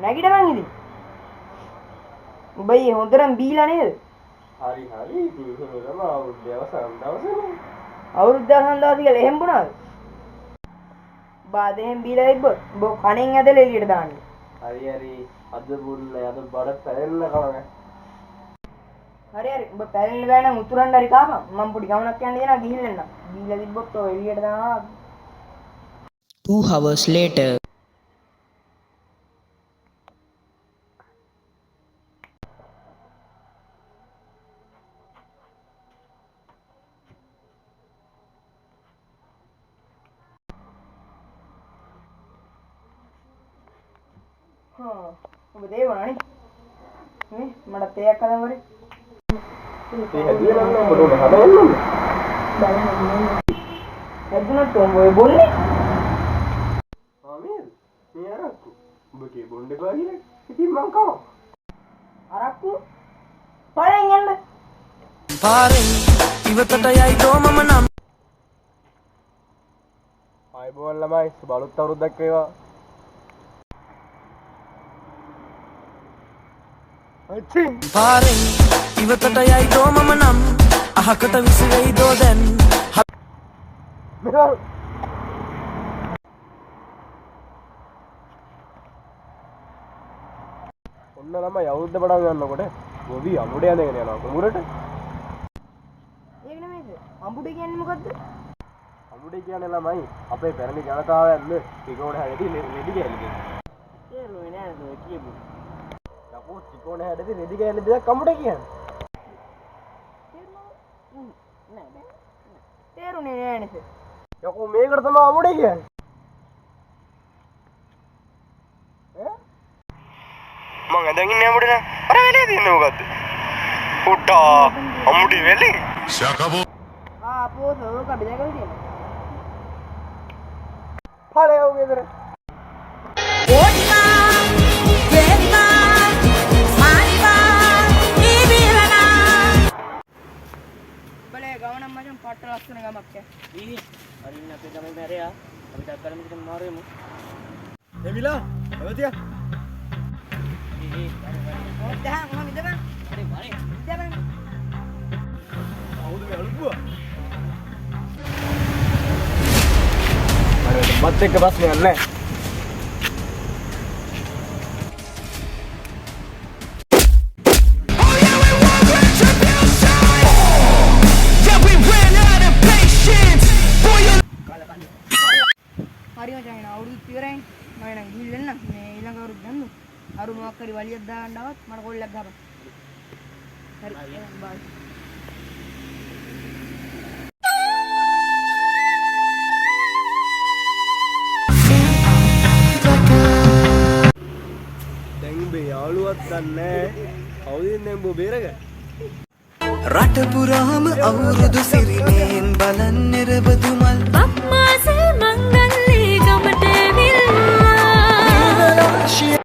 නැගිටමන් ඉතින්. උඹයි හොඳටම බීලා නේද? හරි ඉතින් තමයි අවුරුද්ද අවසන් දවසනේ. අවුරුද්ද අවසන් දවස් කියලා එහෙම බුණාද? බාදෙන් බීලා ඉබ්බ උඹ කණෙන් ඇදලා එළියට දාන්නේ. හරි අද බුල්ල අද බඩ පැලෙන්න කවනේ. හරි උඹ පැලෙන්න බෑ නම් උතුරන්න හරි කාපන්. මම පොඩි ගමනක් යන්න දෙනවා ගිහින් එන්න. බීලා තිබ්බොත් ඔය එළියට දානවා. 2 hours later. ඔබ දේවනානේ මේ මට තේයක් හදන්න වරේ ඒ හැදුවේ නම් ඔබට හදන්න ඕනේ හැදුනත් ඔය බොන්නේ මේ අරක්කු ඔබගේ බොන්නේ කොහේ ඉතින් මං කනවා අරක්කු පලෙන් යන්න පාරෙන් ඉවතට යයි තෝ මම නම් ආයිබෝන් ළමයි බලුත් අවුරුද්දක් වේවා පාරෙන් ඉවතට යයි තෝ මම නම් අහකට විසිරෙයි දෝ දැන් මෙහා ඔන්න ළමයි අවුරුද්ද පටන් ගන්නකොට ගොවි අමුඩ යනගෙන යනවා කුඹුරට ඒක නෙමෙයිද අඹුඩ කියන්නේ මොකද්ද අමුඩ කියන්නේ ළමයි අපේ පැරණි ජනතාව ඇන්න ටිකෝණ හැදෙති රෙදි කැලේ තේරුනේ නෑ ඔය කියපු යකෝ ටිකෝණ හැදෙති රෙදි කැලේ දෙයක් අමුඩ කියන්නේ තේරුනේ නෑ නේද යකෝ මේකට තමයි අමුඩ කියන්නේ මං ඇඳන් ඉන්නේ අමුඩ නා අර වෙලේ තියන්නේ මොකද්ද පුට්ටා අමුඩි වෙලේ Shakabo. ආපෝ සෝක බෙදගල තියෙනවා ඵලයෝ ගෙදර බලේ ගමන මචං පට්ට ලස්සන ගමක් ඈ ඊ අරින්න අපේ ගමේ මැරයා අපි ඩක්කරම කිට මාරුවෙමු එමිලා අවතියා ඔය දහන් මම ඉඳපන් හරි හරි ඉඳපන් අවුදුගේ අලුපුවා අර මත් එක්ක ප්‍රශ්නයක් නැහැ හරි මචං එන අවුරුදු ඉවරයි මම නම් ගිහින් එන්න මේ ඊළඟ අවුරුද්ද ගන්න අරු මොකක් හරි වලියක් දාන්න ආවත් මට කොල්ලක් ගහපන් හරි බයි දැන් උඹේ යාළුවත් දන්නේ කවුද ඉන්නේ උඹ බේරගන්න රට පුරාම අවුරුදු සිරිනෙන් බලන් නිරබදු මල් බක්මාසේ මංගල්ලේ ගමට ඇවිල්ලා